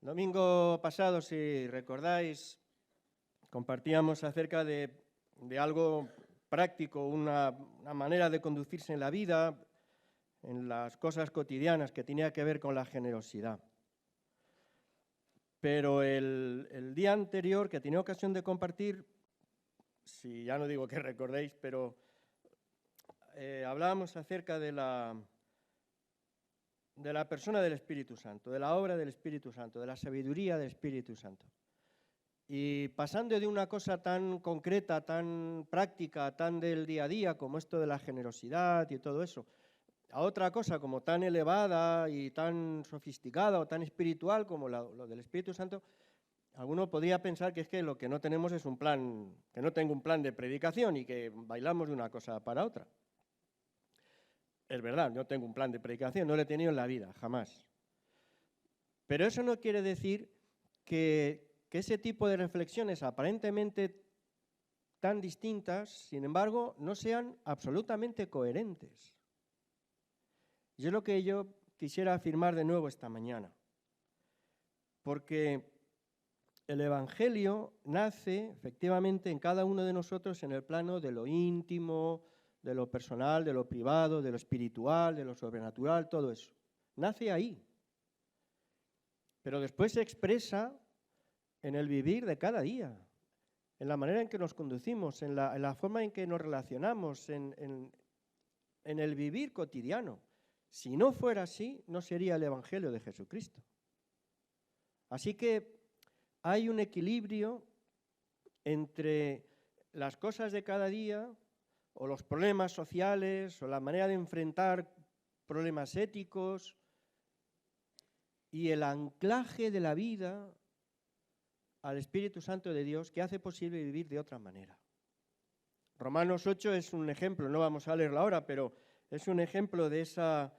Domingo pasado, si recordáis, compartíamos acerca de algo práctico, una manera de conducirse en la vida, en las cosas cotidianas, que tenía que ver con la generosidad. Pero el día anterior, que tenía ocasión de compartir, si ya no digo que recordéis, pero hablábamos acerca de la persona del Espíritu Santo, de la obra del Espíritu Santo, de la sabiduría del Espíritu Santo. Y pasando de una cosa tan concreta, tan práctica, tan del día a día, como esto de la generosidad y todo eso, a otra cosa como tan elevada y tan sofisticada o tan espiritual como lo del Espíritu Santo, alguno podría pensar que es que lo que no tenemos es un plan, que no tengo un plan de predicación y que bailamos de una cosa para otra. Es verdad, no tengo un plan de predicación, no lo he tenido en la vida, jamás. Pero eso no quiere decir que ese tipo de reflexiones aparentemente tan distintas, sin embargo, no sean absolutamente coherentes. Y es lo que yo quisiera afirmar de nuevo esta mañana. Porque el Evangelio nace efectivamente en cada uno de nosotros en el plano de lo íntimo, de lo personal, de lo privado, de lo espiritual, de lo sobrenatural, todo eso. Nace ahí. Pero después se expresa en el vivir de cada día, en la manera en que nos conducimos, en la forma en que nos relacionamos, en el vivir cotidiano. Si no fuera así, no sería el Evangelio de Jesucristo. Así que hay un equilibrio entre las cosas de cada día, o los problemas sociales, o la manera de enfrentar problemas éticos, y el anclaje de la vida al Espíritu Santo de Dios, que hace posible vivir de otra manera. Romanos 8 es un ejemplo, no vamos a leerlo ahora, pero es un ejemplo de esa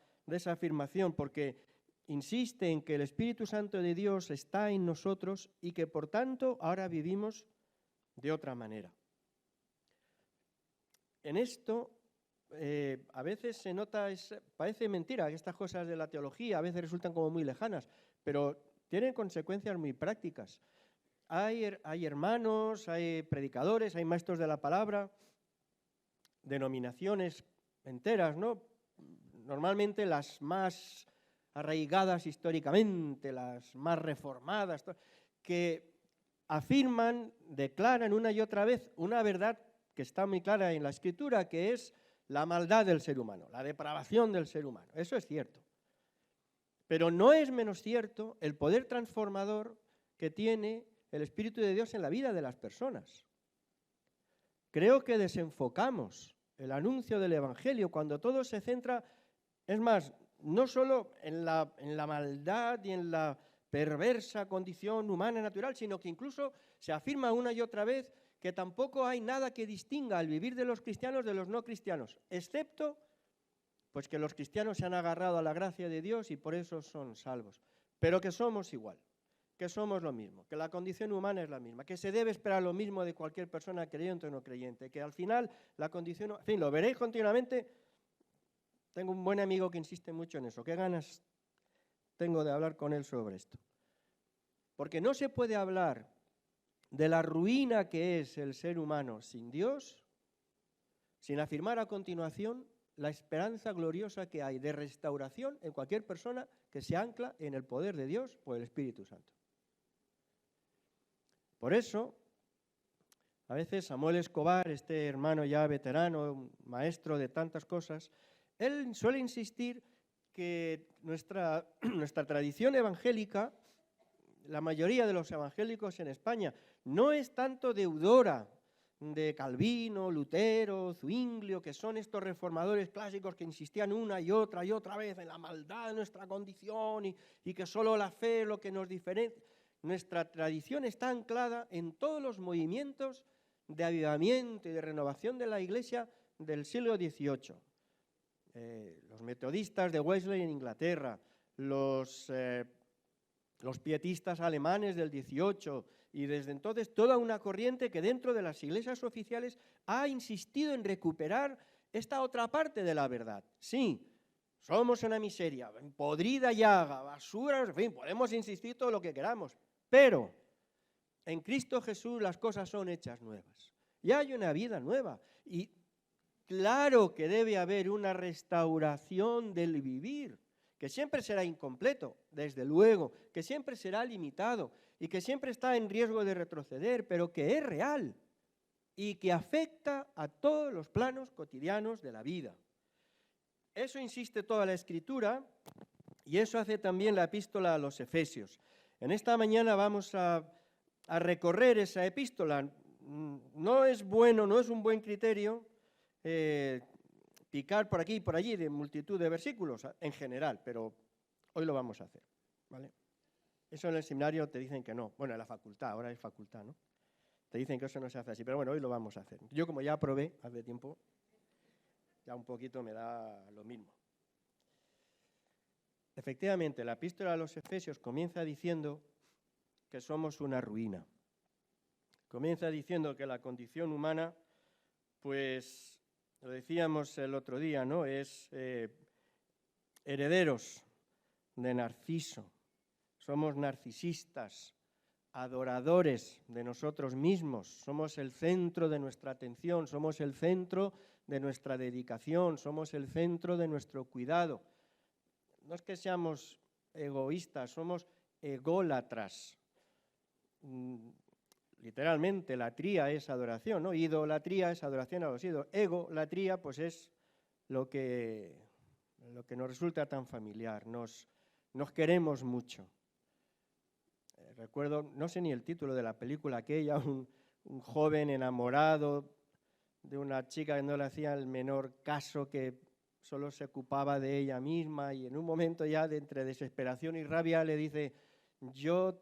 afirmación, porque insiste en que el Espíritu Santo de Dios está en nosotros y que por tanto ahora vivimos de otra manera. En esto a veces se nota, parece mentira, que estas cosas de la teología a veces resultan como muy lejanas, pero tienen consecuencias muy prácticas. Hay hermanos, hay predicadores, hay maestros de la palabra, denominaciones enteras, ¿no? Normalmente las más arraigadas históricamente, las más reformadas, que afirman, declaran una y otra vez una verdad que está muy clara en la Escritura, que es la maldad del ser humano, la depravación del ser humano. Eso es cierto. Pero no es menos cierto el poder transformador que tiene el Espíritu de Dios en la vida de las personas. Creo que desenfocamos el anuncio del Evangelio cuando todo se centra, es más, no solo en la maldad y en la perversa condición humana natural, sino que incluso se afirma una y otra vez que tampoco hay nada que distinga el vivir de los cristianos de los no cristianos, excepto pues que los cristianos se han agarrado a la gracia de Dios y por eso son salvos, pero que somos igual, que somos lo mismo, que la condición humana es la misma, que se debe esperar lo mismo de cualquier persona creyente o no creyente, que al final la condición, en fin, lo veréis continuamente. Tengo un buen amigo que insiste mucho en eso, qué ganas tengo de hablar con él sobre esto. Porque no se puede hablar de la ruina que es el ser humano sin Dios, sin afirmar a continuación la esperanza gloriosa que hay de restauración en cualquier persona que se ancla en el poder de Dios por el Espíritu Santo. Por eso, a veces Samuel Escobar, este hermano ya veterano, maestro de tantas cosas, él suele insistir que nuestra tradición evangélica, la mayoría de los evangélicos en España, no es tanto deudora de Calvino, Lutero, Zwinglio, que son estos reformadores clásicos que insistían una y otra vez en la maldad de nuestra condición y que solo la fe es lo que nos diferencia. Nuestra tradición está anclada en todos los movimientos de avivamiento y de renovación de la Iglesia del siglo XVIII. Los metodistas de Wesley en Inglaterra, los pietistas alemanes del XVIII, y desde entonces toda una corriente que dentro de las iglesias oficiales ha insistido en recuperar esta otra parte de la verdad. Sí, somos una miseria, podrida llaga, basura, en fin, podemos insistir todo lo que queramos, pero en Cristo Jesús las cosas son hechas nuevas. Y hay una vida nueva. Y claro que debe haber una restauración del vivir, que siempre será incompleto, desde luego, que siempre será limitado y que siempre está en riesgo de retroceder, pero que es real y que afecta a todos los planos cotidianos de la vida. Eso insiste toda la Escritura y eso hace también la epístola a los Efesios. En esta mañana vamos a recorrer esa epístola. No es bueno, no es un buen criterio picar por aquí y por allí de multitud de versículos en general, pero hoy lo vamos a hacer, ¿vale? Eso en el seminario te dicen que no. Bueno, en la facultad, ahora es facultad, ¿no? Te dicen que eso no se hace así, pero bueno, hoy lo vamos a hacer. Yo como ya aprobé hace tiempo, ya un poquito me da lo mismo. Efectivamente, la epístola a los Efesios comienza diciendo que somos una ruina. Comienza diciendo que la condición humana, pues, lo decíamos el otro día, ¿no? Es herederos de Narciso. Somos narcisistas, adoradores de nosotros mismos. Somos el centro de nuestra atención, somos el centro de nuestra dedicación, somos el centro de nuestro cuidado. No es que seamos egoístas, somos ególatras. Literalmente, latría es adoración, ¿no? Idolatría es adoración a los ídolos. Egolatría, pues es lo que nos resulta tan familiar. Nos queremos mucho. Recuerdo, no sé ni el título de la película aquella, un joven enamorado de una chica que no le hacía el menor caso, que solo se ocupaba de ella misma, y en un momento ya de entre desesperación y rabia le dice: yo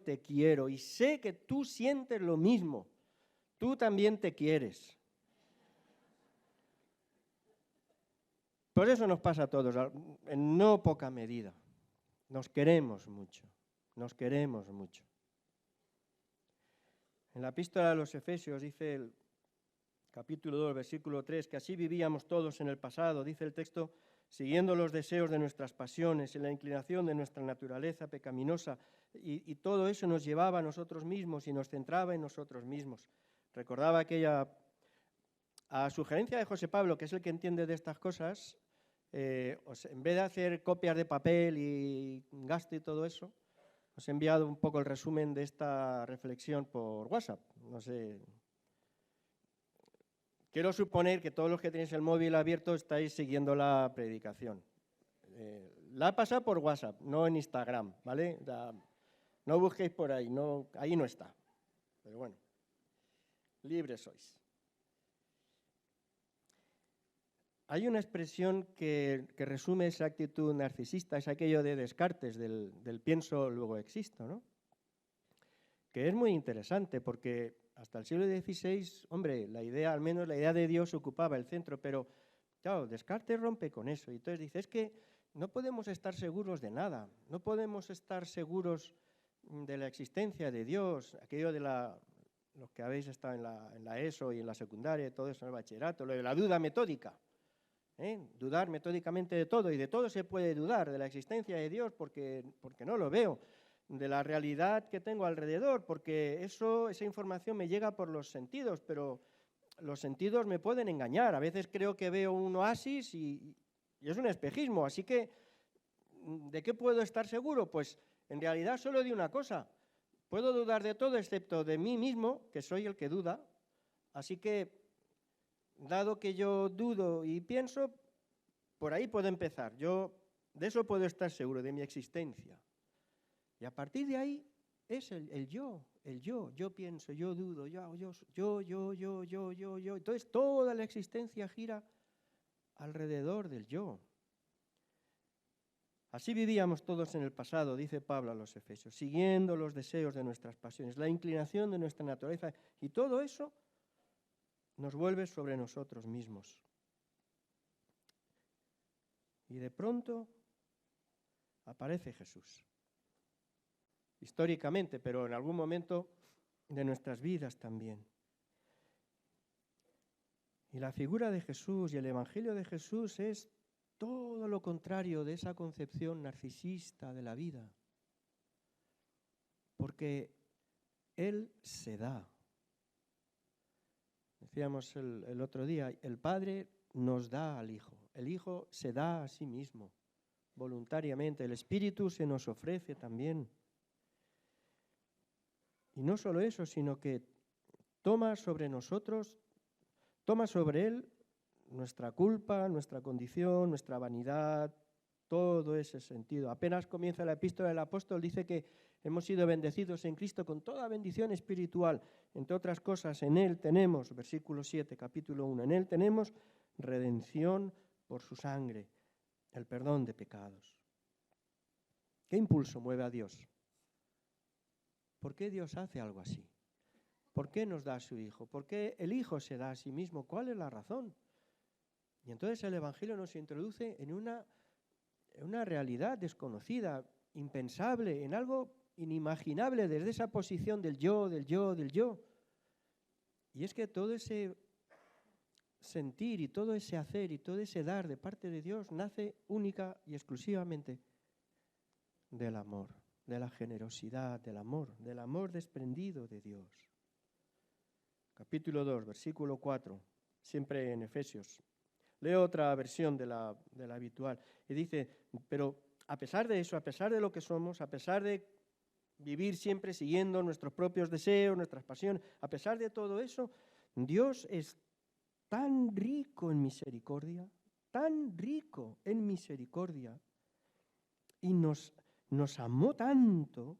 te quiero y sé que tú sientes lo mismo, tú también te quieres. Por eso nos pasa a todos, en no poca medida. Nos queremos mucho, nos queremos mucho. En la epístola a los Efesios dice el capítulo 2, versículo 3, que así vivíamos todos en el pasado, dice el texto, siguiendo los deseos de nuestras pasiones y la inclinación de nuestra naturaleza pecaminosa, y todo eso nos llevaba a nosotros mismos y nos centraba en nosotros mismos. Recordaba aquella, a sugerencia de José Pablo, que es el que entiende de estas cosas, en vez de hacer copias de papel y gasto y todo eso, os he enviado un poco el resumen de esta reflexión por WhatsApp. No sé. Quiero suponer que todos los que tenéis el móvil abierto estáis siguiendo la predicación. La he pasado por WhatsApp, no en Instagram, ¿vale? No busquéis por ahí, no, ahí no está. Pero bueno, libres sois. Hay una expresión que resume esa actitud narcisista, es aquello de Descartes, del pienso, luego existo, ¿no? Que es muy interesante porque hasta el siglo XVI, hombre, al menos la idea de Dios ocupaba el centro, pero claro, Descartes rompe con eso. Y entonces dice, es que no podemos estar seguros de nada, no podemos estar seguros de la existencia de Dios, aquello de los que habéis estado en la ESO y en la secundaria, todo eso en el bachillerato, lo de la duda metódica. Dudar metódicamente de todo, y de todo se puede dudar, de la existencia de Dios porque no lo veo, de la realidad que tengo alrededor, porque esa información me llega por los sentidos, pero los sentidos me pueden engañar. A veces creo que veo un oasis y es un espejismo, así que ¿de qué puedo estar seguro? Pues en realidad solo de una cosa: puedo dudar de todo excepto de mí mismo, que soy el que duda, así que dado que yo dudo y pienso, por ahí puedo empezar. Yo de eso puedo estar seguro, de mi existencia. Y a partir de ahí es el yo. Yo pienso, yo dudo, yo. Entonces toda la existencia gira alrededor del yo. Así vivíamos todos en el pasado, dice Pablo a los Efesios, siguiendo los deseos de nuestras pasiones, la inclinación de nuestra naturaleza, y todo eso nos vuelve sobre nosotros mismos. Y de pronto aparece Jesús. Históricamente, pero en algún momento de nuestras vidas también. Y la figura de Jesús y el Evangelio de Jesús es todo lo contrario de esa concepción narcisista de la vida. Porque Él se da. Decíamos el otro día, el Padre nos da al Hijo. El Hijo se da a sí mismo, voluntariamente. El Espíritu se nos ofrece también. Y no solo eso, sino que toma sobre nosotros, toma sobre Él nuestra culpa, nuestra condición, nuestra vanidad, todo ese sentido. Apenas comienza la epístola del apóstol, dice que hemos sido bendecidos en Cristo con toda bendición espiritual. Entre otras cosas, en Él tenemos, versículo 7, capítulo 1, en Él tenemos redención por su sangre, el perdón de pecados. ¿Qué impulso mueve a Dios? ¿Por qué Dios hace algo así? ¿Por qué nos da a su Hijo? ¿Por qué el Hijo se da a sí mismo? ¿Cuál es la razón? Y entonces el Evangelio nos introduce en una realidad desconocida, impensable, en algo inimaginable desde esa posición del yo, del yo, del yo. Y es que todo ese sentir y todo ese hacer y todo ese dar de parte de Dios nace única y exclusivamente del amor, de la generosidad, del amor desprendido de Dios. Capítulo 2, versículo 4, siempre en Efesios. Leo otra versión de la habitual y dice, pero a pesar de eso, a pesar de lo que somos, a pesar de vivir siempre siguiendo nuestros propios deseos, nuestras pasiones, a pesar de todo eso, Dios es tan rico en misericordia, tan rico en misericordia, y nos amó tanto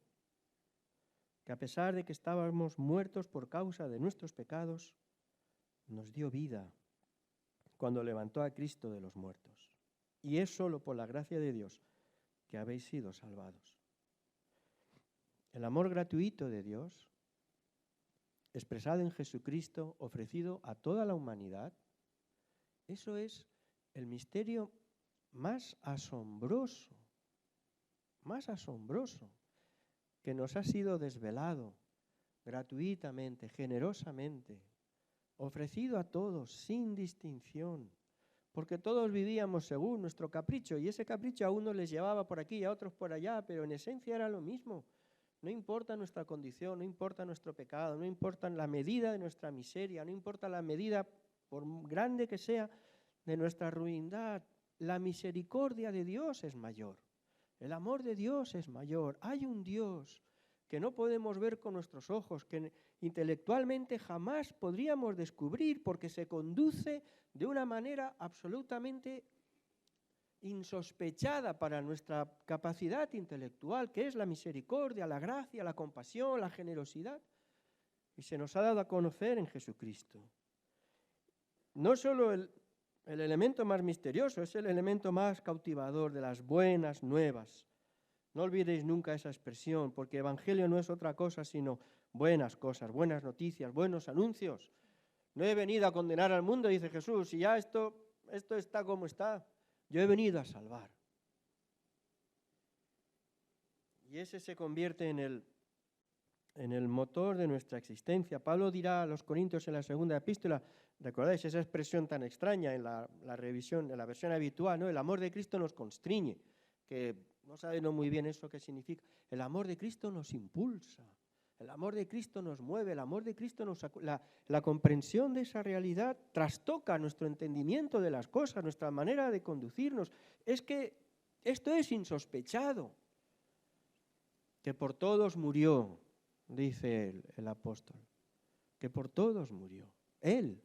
que a pesar de que estábamos muertos por causa de nuestros pecados, nos dio vida cuando levantó a Cristo de los muertos. Y es solo por la gracia de Dios que habéis sido salvados. El amor gratuito de Dios, expresado en Jesucristo, ofrecido a toda la humanidad, eso es el misterio más asombroso que nos ha sido desvelado gratuitamente, generosamente, ofrecido a todos, sin distinción, porque todos vivíamos según nuestro capricho, y ese capricho a unos les llevaba por aquí y a otros por allá, pero en esencia era lo mismo. No importa nuestra condición, no importa nuestro pecado, no importa la medida de nuestra miseria, no importa la medida, por grande que sea, de nuestra ruindad. La misericordia de Dios es mayor, el amor de Dios es mayor. Hay un Dios que no podemos ver con nuestros ojos, que intelectualmente jamás podríamos descubrir porque se conduce de una manera absolutamente insospechada para nuestra capacidad intelectual, que es la misericordia, la gracia, la compasión, la generosidad. Y se nos ha dado a conocer en Jesucristo. No solo el elemento más misterioso, es el elemento más cautivador de las buenas nuevas. No olvidéis nunca esa expresión, porque evangelio no es otra cosa sino buenas cosas, buenas noticias, buenos anuncios. No he venido a condenar al mundo, dice Jesús, y ya esto está como está. Yo he venido a salvar. Y ese se convierte en el motor de nuestra existencia. Pablo dirá a los Corintios en la segunda epístola, recordáis esa expresión tan extraña en la revisión, en la versión habitual, ¿no? El amor de Cristo nos constriñe, que no sabemos muy bien eso qué significa. El amor de Cristo nos impulsa, el amor de Cristo nos mueve, el amor de Cristo la comprensión de esa realidad trastoca nuestro entendimiento de las cosas, nuestra manera de conducirnos. Es que esto es insospechado, que por todos murió, dice el apóstol, que por todos murió. Él,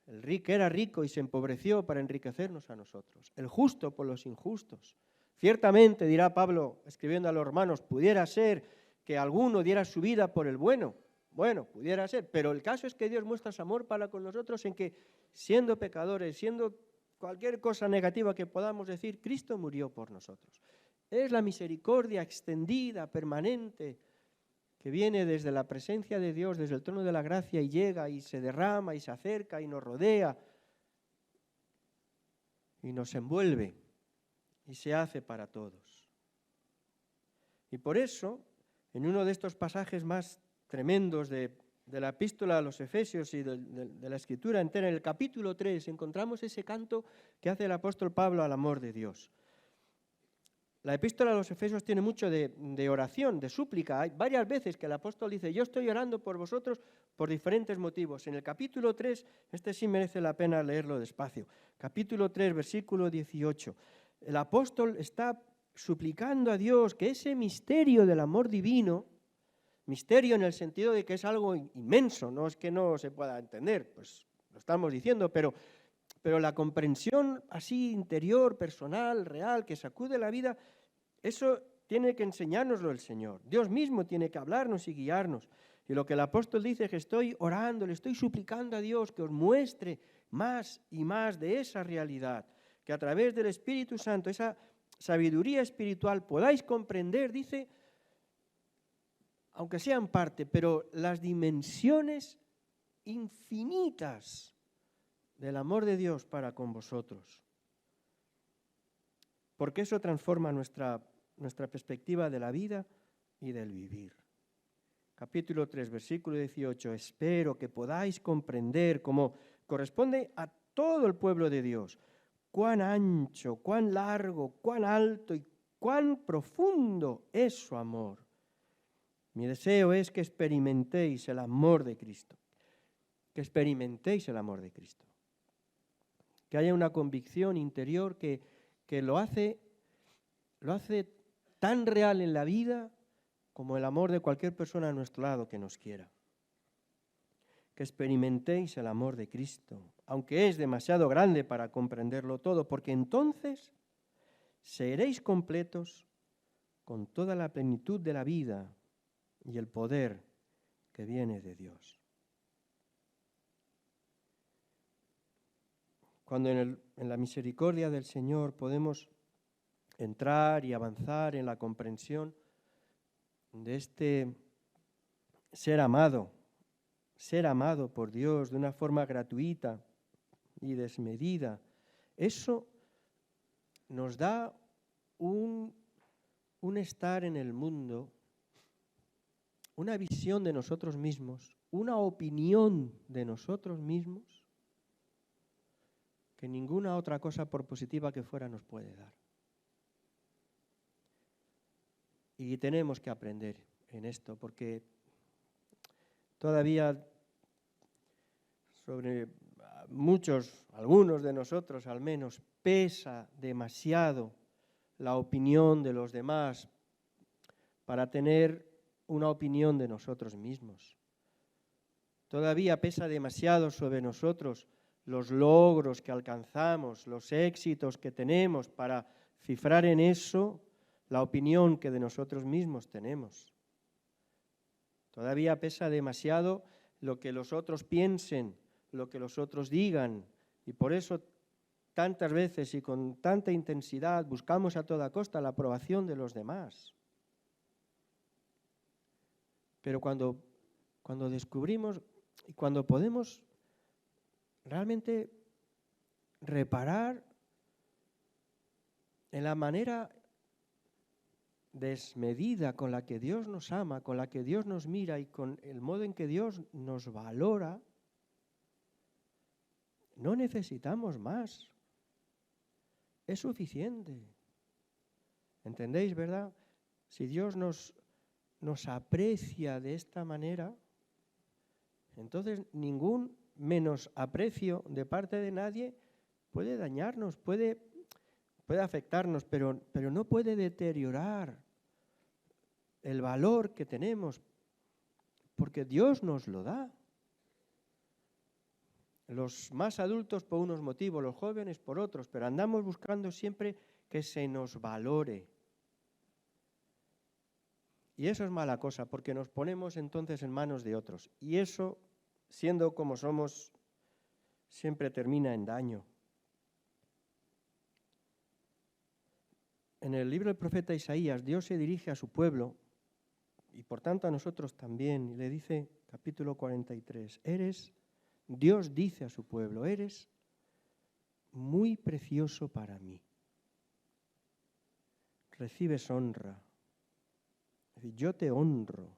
el rico, era rico y se empobreció para enriquecernos a nosotros. El justo por los injustos. Ciertamente, dirá Pablo, escribiendo a los romanos, pudiera ser que alguno diera su vida por el bueno. Bueno, pudiera ser, pero el caso es que Dios muestra su amor para con nosotros en que, siendo pecadores, siendo cualquier cosa negativa que podamos decir, Cristo murió por nosotros. Es la misericordia extendida, permanente, que viene desde la presencia de Dios, desde el trono de la gracia, y llega y se derrama y se acerca y nos rodea y nos envuelve y se hace para todos. Y por eso, en uno de estos pasajes más tremendos de de la epístola a los Efesios y de la Escritura entera, en el capítulo 3, encontramos ese canto que hace el apóstol Pablo al amor de Dios. La epístola a los Efesios tiene mucho de oración, de súplica. Hay varias veces que el apóstol dice, yo estoy orando por vosotros por diferentes motivos. En el capítulo 3, este sí merece la pena leerlo despacio. Capítulo 3, versículo 18. El apóstol está suplicando a Dios que ese misterio del amor divino, misterio en el sentido de que es algo inmenso, no es que no se pueda entender, pues lo estamos diciendo, pero la comprensión así interior, personal, real, que sacude la vida, eso tiene que enseñárnoslo el Señor. Dios mismo tiene que hablarnos y guiarnos. Y lo que el apóstol dice es que estoy orando, le estoy suplicando a Dios que os muestre más y más de esa realidad, que a través del Espíritu Santo, esa sabiduría espiritual, podáis comprender, dice, aunque sea en parte, pero las dimensiones infinitas del amor de Dios para con vosotros. Porque eso transforma nuestra perspectiva de la vida y del vivir. Capítulo 3, versículo 18. Espero que podáis comprender, como corresponde a todo el pueblo de Dios, cuán ancho, cuán largo, cuán alto y cuán profundo es su amor. Mi deseo es que experimentéis el amor de Cristo. Que experimentéis el amor de Cristo. Que haya una convicción interior que lo hace tan real en la vida como el amor de cualquier persona a nuestro lado que nos quiera. Que experimentéis el amor de Cristo, aunque es demasiado grande para comprenderlo todo, porque entonces seréis completos con toda la plenitud de la vida y el poder que viene de Dios. Cuando en la misericordia del Señor podemos entrar y avanzar en la comprensión de este ser amado por Dios de una forma gratuita y desmedida, eso nos da un estar en el mundo, una visión de nosotros mismos, una opinión de nosotros mismos que ninguna otra cosa por positiva que fuera nos puede dar. Y tenemos que aprender en esto, porque todavía sobre algunos de nosotros al menos, pesa demasiado la opinión de los demás para tener una opinión de nosotros mismos. Todavía pesa demasiado sobre nosotros los logros que alcanzamos, los éxitos que tenemos para cifrar en eso la opinión que de nosotros mismos tenemos. Todavía pesa demasiado lo que los otros piensen, lo que los otros digan, y por eso tantas veces y con tanta intensidad buscamos a toda costa la aprobación de los demás. Pero cuando descubrimos y cuando podemos realmente reparar en la manera desmedida con la que Dios nos ama, con la que Dios nos mira y con el modo en que Dios nos valora, no necesitamos más. Es suficiente. ¿Entendéis, verdad? Si Dios nos aprecia de esta manera, entonces ningún menosprecio de parte de nadie puede dañarnos, puede afectarnos, pero no puede deteriorar el valor que tenemos, porque Dios nos lo da. Los más adultos por unos motivos, los jóvenes por otros, pero andamos buscando siempre que se nos valore. Y eso es mala cosa, porque nos ponemos entonces en manos de otros. Y eso, siendo como somos, siempre termina en daño. En el libro del profeta Isaías, Dios se dirige a su pueblo, y por tanto a nosotros también, y le dice, capítulo 43, Dios dice a su pueblo, eres muy precioso para mí. Recibes honra. Es decir, yo te honro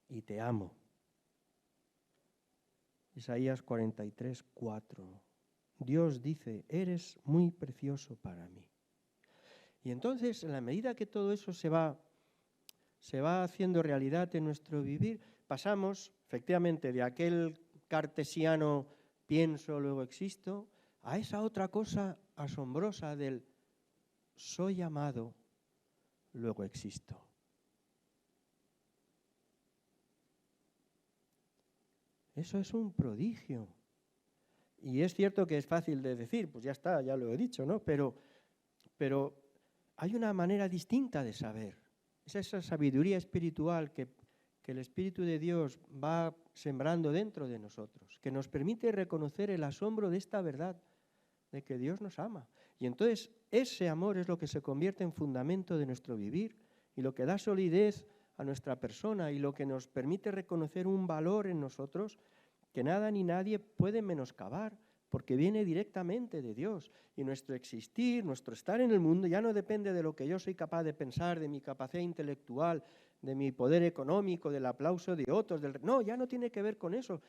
y te amo. Isaías 43, 4. Dios dice, eres muy precioso para mí. Y entonces, en la medida que todo eso se va haciendo realidad en nuestro vivir, pasamos, efectivamente, de aquel cartesiano pienso, luego existo, a esa otra cosa asombrosa del soy amado, luego existo. Eso es un prodigio. Y es cierto que es fácil de decir, pues ya está, ya lo he dicho, ¿no? Pero hay una manera distinta de saber. Es esa sabiduría espiritual que el Espíritu de Dios va sembrando dentro de nosotros, que nos permite reconocer el asombro de esta verdad, de que Dios nos ama. Y entonces ese amor es lo que se convierte en fundamento de nuestro vivir y lo que da solidez a nuestra persona y lo que nos permite reconocer un valor en nosotros que nada ni nadie puede menoscabar, porque viene directamente de Dios. Y nuestro existir, nuestro estar en el mundo ya no depende de lo que yo soy capaz de pensar, de mi capacidad intelectual, de mi poder económico, del aplauso de otros. No, ya no tiene que ver con eso.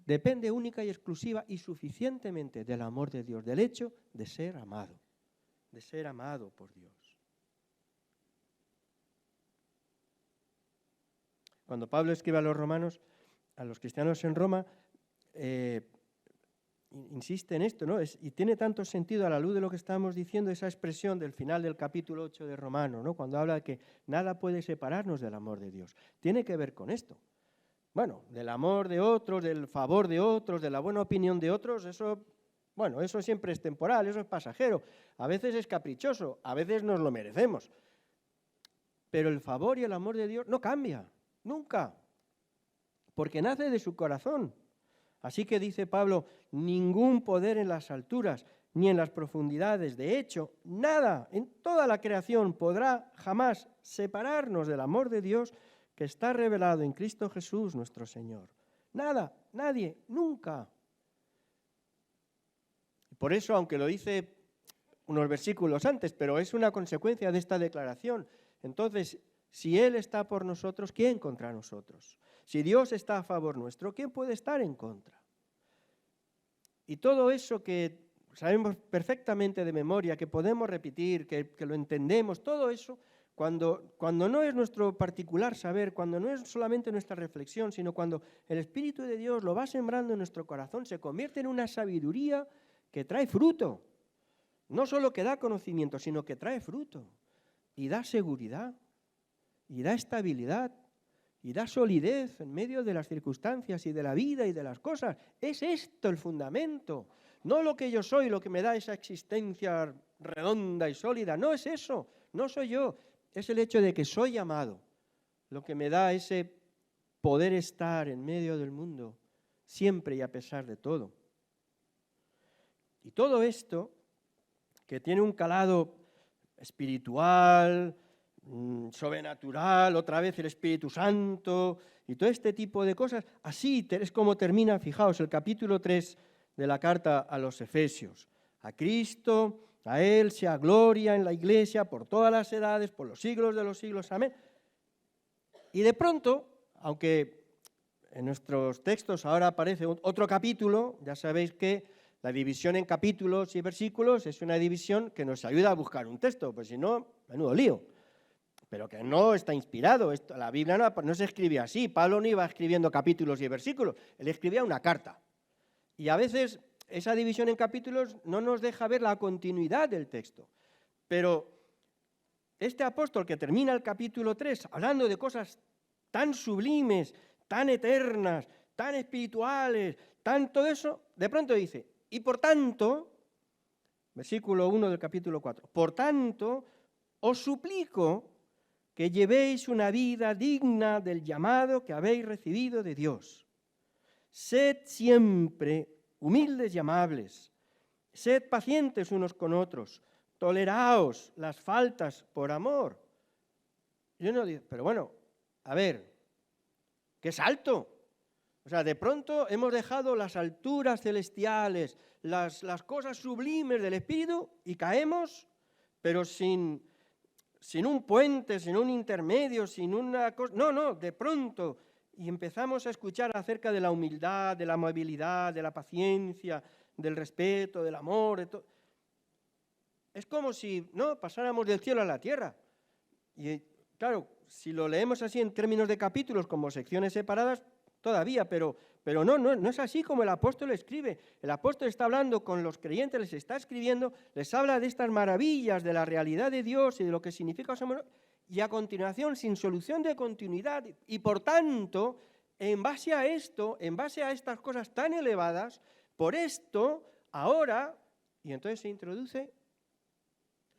Depende única y exclusiva y suficientemente del amor de Dios, del hecho de ser amado por Dios. Cuando Pablo escribe a los romanos, a los cristianos en Roma, insiste en esto, ¿no? Y tiene tanto sentido a la luz de lo que estamos diciendo esa expresión del final del capítulo 8 de Romanos, ¿no? Cuando habla de que nada puede separarnos del amor de Dios. Tiene que ver con esto. Bueno, del amor de otros, del favor de otros, de la buena opinión de otros, eso siempre es temporal, eso es pasajero. A veces es caprichoso, a veces nos lo merecemos. Pero el favor y el amor de Dios no cambia, nunca, porque nace de su corazón. Así que dice Pablo, ningún poder en las alturas ni en las profundidades, de hecho, nada en toda la creación podrá jamás separarnos del amor de Dios que está revelado en Cristo Jesús nuestro Señor. Nada, nadie, nunca. Por eso, aunque lo dice unos versículos antes, pero es una consecuencia de esta declaración. Entonces, si Él está por nosotros, ¿quién contra nosotros? Si Dios está a favor nuestro, ¿quién puede estar en contra? Y todo eso que sabemos perfectamente de memoria, que podemos repetir, que lo entendemos, todo eso, cuando no es nuestro particular saber, cuando no es solamente nuestra reflexión, sino cuando el Espíritu de Dios lo va sembrando en nuestro corazón, se convierte en una sabiduría que trae fruto. No solo que da conocimiento, sino que trae fruto. Y da seguridad, y da estabilidad, y da solidez en medio de las circunstancias y de la vida y de las cosas. Es esto el fundamento. No lo que yo soy, lo que me da esa existencia redonda y sólida. No es eso, no soy yo. Es el hecho de que soy amado, lo que me da ese poder estar en medio del mundo, siempre y a pesar de todo. Y todo esto, que tiene un calado espiritual, sobrenatural, otra vez el Espíritu Santo, y todo este tipo de cosas, así es como termina, fijaos, el capítulo 3 de la carta a los Efesios. A Cristo, a Él sea gloria en la Iglesia por todas las edades, por los siglos de los siglos. Amén. Y de pronto, aunque en nuestros textos ahora aparece otro capítulo, ya sabéis que la división en capítulos y versículos es una división que nos ayuda a buscar un texto, pues si no, menudo lío. Pero que no está inspirado. La Biblia no se escribía así. Pablo no iba escribiendo capítulos y versículos. Él escribía una carta. Y a veces esa división en capítulos no nos deja ver la continuidad del texto. Pero este apóstol que termina el capítulo 3 hablando de cosas tan sublimes, tan eternas, tan espirituales, tan todo eso, de pronto dice, y por tanto, versículo 1 del capítulo 4, por tanto, os suplico que llevéis una vida digna del llamado que habéis recibido de Dios. Sed siempre humildes y amables, sed pacientes unos con otros, toleraos las faltas por amor. Yo no digo, pero bueno, a ver, ¿qué salto? O sea, de pronto hemos dejado las alturas celestiales, las cosas sublimes del Espíritu y caemos, pero sin un puente, sin un intermedio, sin una cosa. No, de pronto, y empezamos a escuchar acerca de la humildad, de la amabilidad, de la paciencia, del respeto, del amor, de todo. Es como si no pasáramos del cielo a la tierra. Y claro, si lo leemos así en términos de capítulos, como secciones separadas, todavía, pero no es así como el apóstol escribe. El apóstol está hablando con los creyentes, les está escribiendo, les habla de estas maravillas, de la realidad de Dios y de lo que significa su amor, y a continuación, sin solución de continuidad, y por tanto, en base a esto, en base a estas cosas tan elevadas, por esto, ahora, y entonces se introduce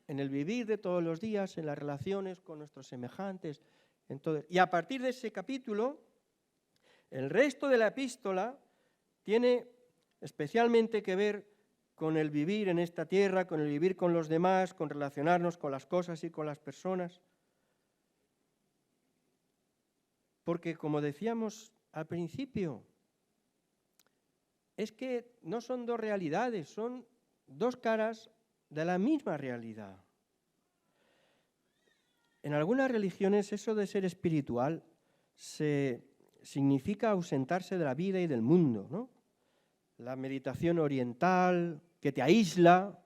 en el vivir de todos los días, en las relaciones con nuestros semejantes, en todo. Y a partir de ese capítulo, el resto de la epístola tiene especialmente que ver con el vivir en esta tierra, con el vivir con los demás, con relacionarnos con las cosas y con las personas. Porque, como decíamos al principio, es que no son dos realidades, son dos caras de la misma realidad. En algunas religiones eso de ser espiritual significa ausentarse de la vida y del mundo, ¿no? La meditación oriental que te aísla,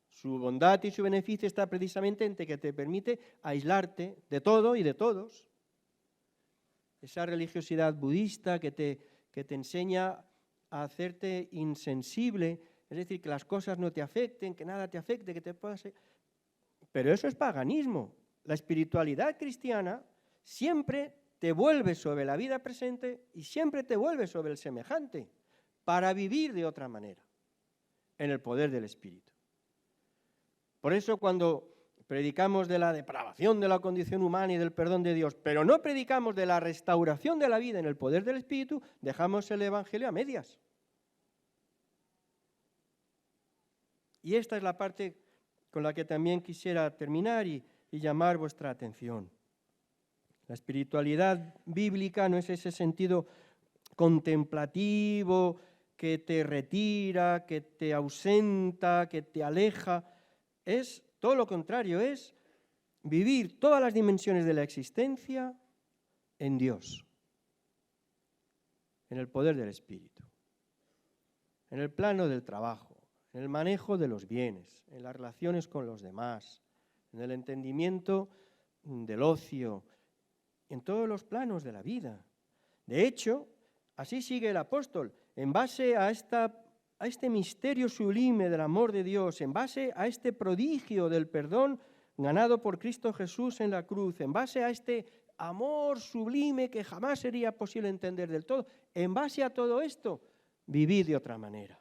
su bondad y su beneficio está precisamente en que te permite aislarte de todo y de todos. Esa religiosidad budista que te enseña a hacerte insensible, es decir, que las cosas no te afecten, que nada te afecte, que te puedas... Pero eso es paganismo. La espiritualidad cristiana siempre te vuelve sobre la vida presente y siempre te vuelve sobre el semejante para vivir de otra manera, en el poder del Espíritu. Por eso cuando predicamos de la depravación de la condición humana y del perdón de Dios, pero no predicamos de la restauración de la vida en el poder del Espíritu, dejamos el Evangelio a medias. Y esta es la parte con la que también quisiera terminar y llamar vuestra atención. La espiritualidad bíblica no es ese sentido contemplativo que te retira, que te ausenta, que te aleja. Es todo lo contrario, es vivir todas las dimensiones de la existencia en Dios, en el poder del Espíritu, en el plano del trabajo, en el manejo de los bienes, en las relaciones con los demás, en el entendimiento del ocio, en todos los planos de la vida. De hecho, así sigue el apóstol, en base a este misterio sublime del amor de Dios, en base a este prodigio del perdón ganado por Cristo Jesús en la cruz, en base a este amor sublime que jamás sería posible entender del todo, en base a todo esto, vivid de otra manera.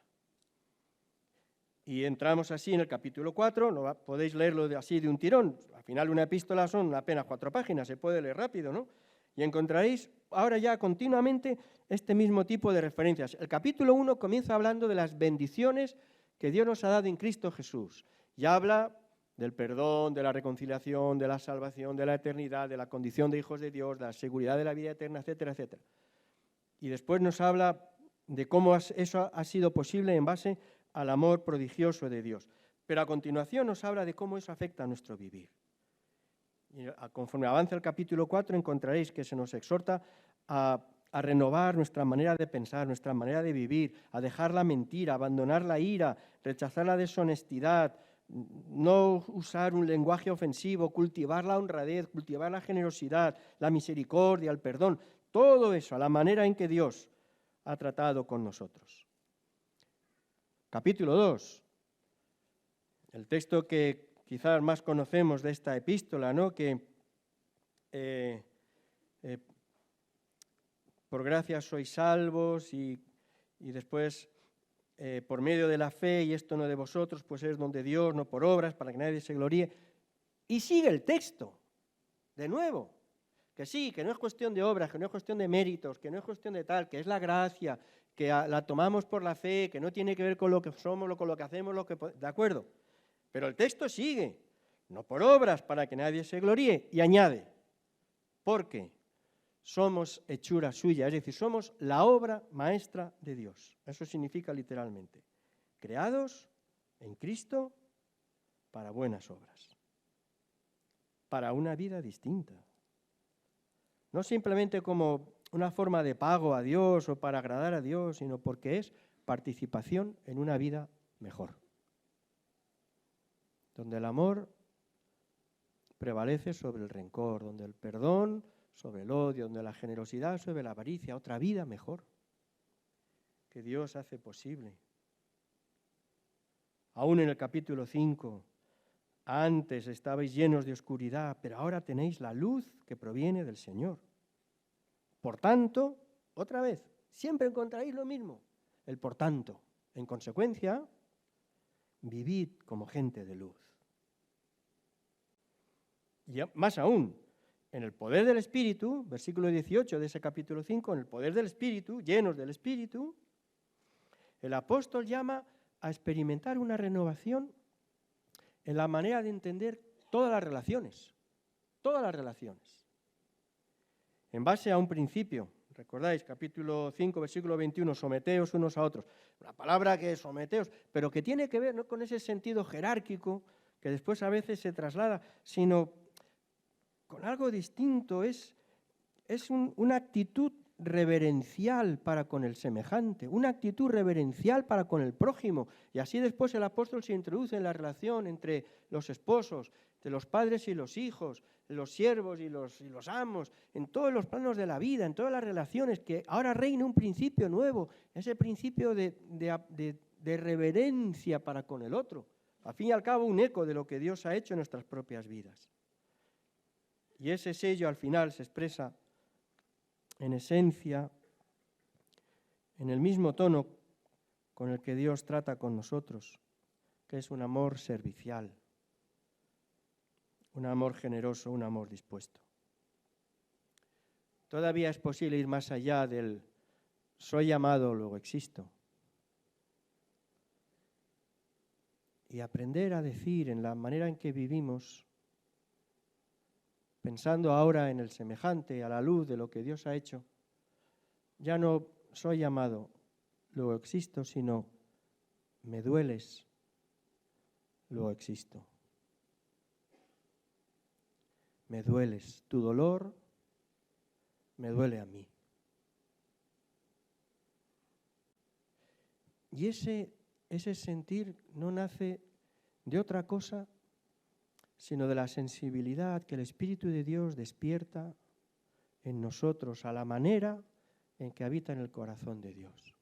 Y entramos así en el capítulo 4, no podéis leerlo así de un tirón, al final una epístola son apenas 4 páginas, se puede leer rápido, ¿no? Y encontraréis ahora ya continuamente este mismo tipo de referencias. El capítulo 1 comienza hablando de las bendiciones que Dios nos ha dado en Cristo Jesús. Ya habla del perdón, de la reconciliación, de la salvación, de la eternidad, de la condición de hijos de Dios, de la seguridad de la vida eterna, etcétera, etcétera. Y después nos habla de cómo eso ha sido posible en base al amor prodigioso de Dios. Pero a continuación nos habla de cómo eso afecta a nuestro vivir. Y conforme avanza el capítulo 4 encontraréis que se nos exhorta a renovar nuestra manera de pensar, nuestra manera de vivir, a dejar la mentira, abandonar la ira, rechazar la deshonestidad, no usar un lenguaje ofensivo, cultivar la honradez, cultivar la generosidad, la misericordia, el perdón, todo eso a la manera en que Dios ha tratado con nosotros. Capítulo 2, el texto que quizás más conocemos de esta epístola, ¿no? Que por gracia sois salvos y después por medio de la fe, y esto no de vosotros, pues es don de Dios, no por obras, para que nadie se gloríe. Y sigue el texto, de nuevo, que sí, que no es cuestión de obras, que no es cuestión de méritos, que no es cuestión de tal, que es la gracia, que la tomamos por la fe, que no tiene que ver con lo que somos, con lo que hacemos, de acuerdo. Pero el texto sigue, no por obras, para que nadie se gloríe, y añade, porque somos hechura suya, es decir, somos la obra maestra de Dios. Eso significa literalmente, creados en Cristo para buenas obras, para una vida distinta, No simplemente como una forma de pago a Dios o para agradar a Dios, sino porque es participación en una vida mejor, donde el amor prevalece sobre el rencor, donde el perdón sobre el odio, donde la generosidad sobre la avaricia, otra vida mejor que Dios hace posible. Aún en el capítulo 5, antes estabais llenos de oscuridad, pero ahora tenéis la luz que proviene del Señor. Por tanto, otra vez, siempre encontraréis lo mismo, el por tanto. En consecuencia, vivid como gente de luz. Y más aún, en el poder del Espíritu, versículo 18 de ese capítulo 5, en el poder del Espíritu, llenos del Espíritu, el apóstol llama a experimentar una renovación en la manera de entender todas las relaciones, en base a un principio. Recordáis, capítulo 5, versículo 21, someteos unos a otros. Una palabra que es someteos, pero que tiene que ver no con ese sentido jerárquico que después a veces se traslada, sino con algo distinto. Es una actitud reverencial para con el semejante, una actitud reverencial para con el prójimo. Y así después el apóstol se introduce en la relación entre los esposos, de los padres y los hijos, los siervos y los amos, en todos los planos de la vida, en todas las relaciones, que ahora reina un principio nuevo, ese principio de reverencia para con el otro. Al fin y al cabo, un eco de lo que Dios ha hecho en nuestras propias vidas. Y ese sello al final se expresa en esencia, en el mismo tono con el que Dios trata con nosotros, que es un amor servicial, un amor generoso, un amor dispuesto. Todavía es posible ir más allá del soy llamado, luego existo. Y aprender a decir en la manera en que vivimos, pensando ahora en el semejante, a la luz de lo que Dios ha hecho, ya no soy llamado, luego existo, sino me dueles, luego existo. Me dueles, tu dolor me duele a mí. Y ese sentir no nace de otra cosa, sino de la sensibilidad que el Espíritu de Dios despierta en nosotros a la manera en que habita en el corazón de Dios.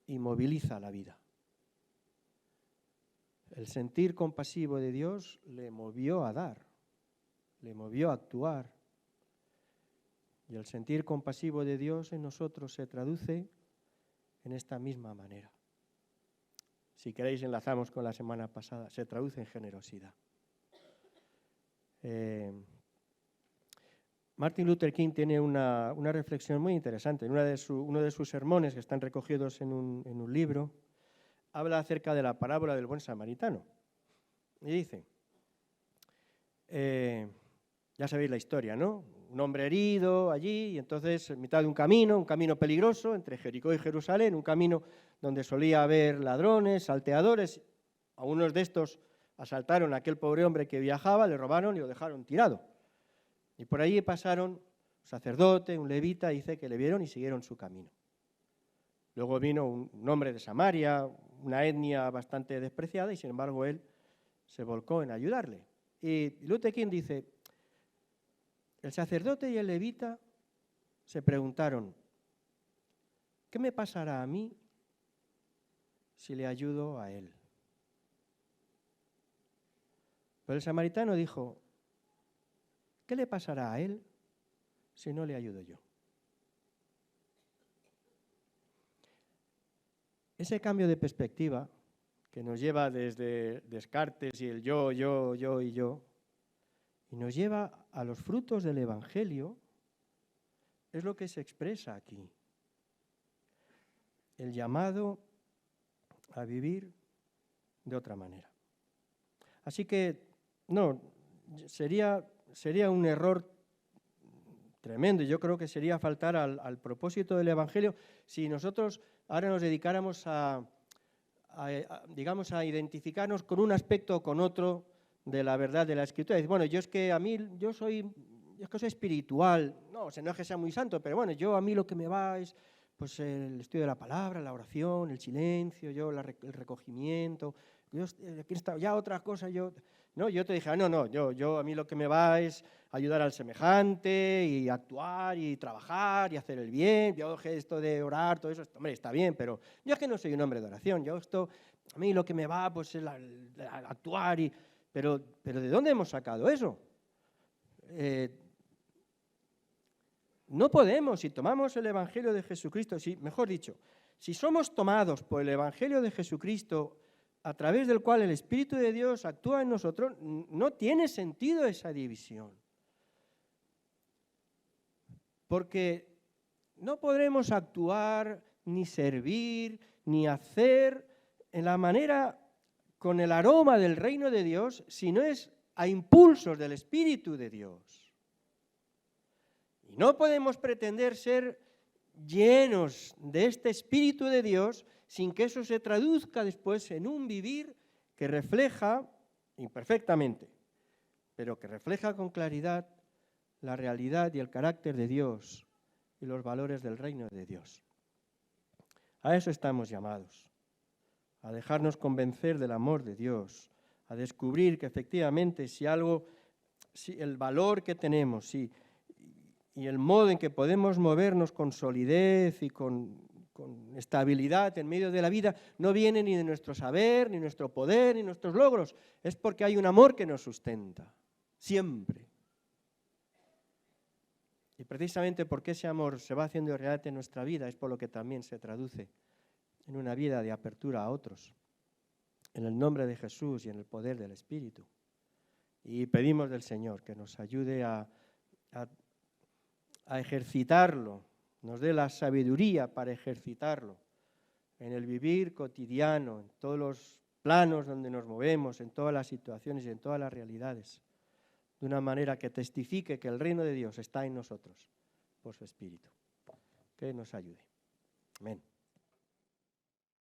Y moviliza la vida. El sentir compasivo de Dios le movió a dar, le movió a actuar. Y el sentir compasivo de Dios en nosotros se traduce en esta misma manera. Si queréis, enlazamos con la semana pasada, se traduce en generosidad. Martin Luther King tiene una reflexión muy interesante. En uno de sus sermones, que están recogidos en un libro, habla acerca de la parábola del buen samaritano. Y dice, ya sabéis la historia, ¿no? Un hombre herido allí, y entonces en mitad de un camino peligroso entre Jericó y Jerusalén, un camino donde solía haber ladrones, salteadores. A unos de estos asaltaron a aquel pobre hombre que viajaba, le robaron y lo dejaron tirado. Y por allí pasaron un sacerdote, un levita, dice que le vieron y siguieron su camino. Luego vino un hombre de Samaria, una etnia bastante despreciada, y sin embargo él se volcó en ayudarle. Y Luther King dice, el sacerdote y el levita se preguntaron, ¿qué me pasará a mí si le ayudo a él? Pero el samaritano dijo, ¿qué le pasará a él si no le ayudo yo? Ese cambio de perspectiva que nos lleva desde Descartes y el yo, y nos lleva a los frutos del Evangelio, es lo que se expresa aquí. El llamado a vivir de otra manera. Así que, no, sería un error tremendo. Yo creo que sería faltar al propósito del Evangelio si nosotros ahora nos dedicáramos a identificarnos con un aspecto o con otro de la verdad de la Escritura. Dice, bueno, yo soy espiritual. No, o sea, no es que sea muy santo, pero bueno, a mí lo que me va es pues el estudio de la palabra, la oración, el silencio, el recogimiento. Aquí está, ya otras cosas, no, yo te dije, a mí lo que me va es ayudar al semejante y actuar y trabajar y hacer el bien. Yo esto de orar, todo eso, hombre, está bien, pero yo es que no soy un hombre de oración. A mí lo que me va pues es actuar pero ¿de dónde hemos sacado eso? No podemos, si tomamos el Evangelio de Jesucristo, mejor dicho, si somos tomados por el Evangelio de Jesucristo, a través del cual el Espíritu de Dios actúa en nosotros, no tiene sentido esa división. Porque no podremos actuar, ni servir, ni hacer en la manera con el aroma del reino de Dios, si no es a impulsos del Espíritu de Dios. Y no podemos pretender ser llenos de este Espíritu de Dios sin que eso se traduzca después en un vivir que refleja, imperfectamente, pero que refleja con claridad la realidad y el carácter de Dios y los valores del reino de Dios. A eso estamos llamados, a dejarnos convencer del amor de Dios, a descubrir que efectivamente si el valor que tenemos, y el modo en que podemos movernos con solidez y con estabilidad en medio de la vida, no viene ni de nuestro saber, ni nuestro poder, ni nuestros logros. Es porque hay un amor que nos sustenta, siempre. Y precisamente porque ese amor se va haciendo realidad en nuestra vida, es por lo que también se traduce en una vida de apertura a otros, en el nombre de Jesús y en el poder del Espíritu. Y pedimos del Señor que nos ayude a ejercitarlo, nos dé la sabiduría para ejercitarlo en el vivir cotidiano, en todos los planos donde nos movemos, en todas las situaciones y en todas las realidades, de una manera que testifique que el reino de Dios está en nosotros por su Espíritu. Que nos ayude. Amén.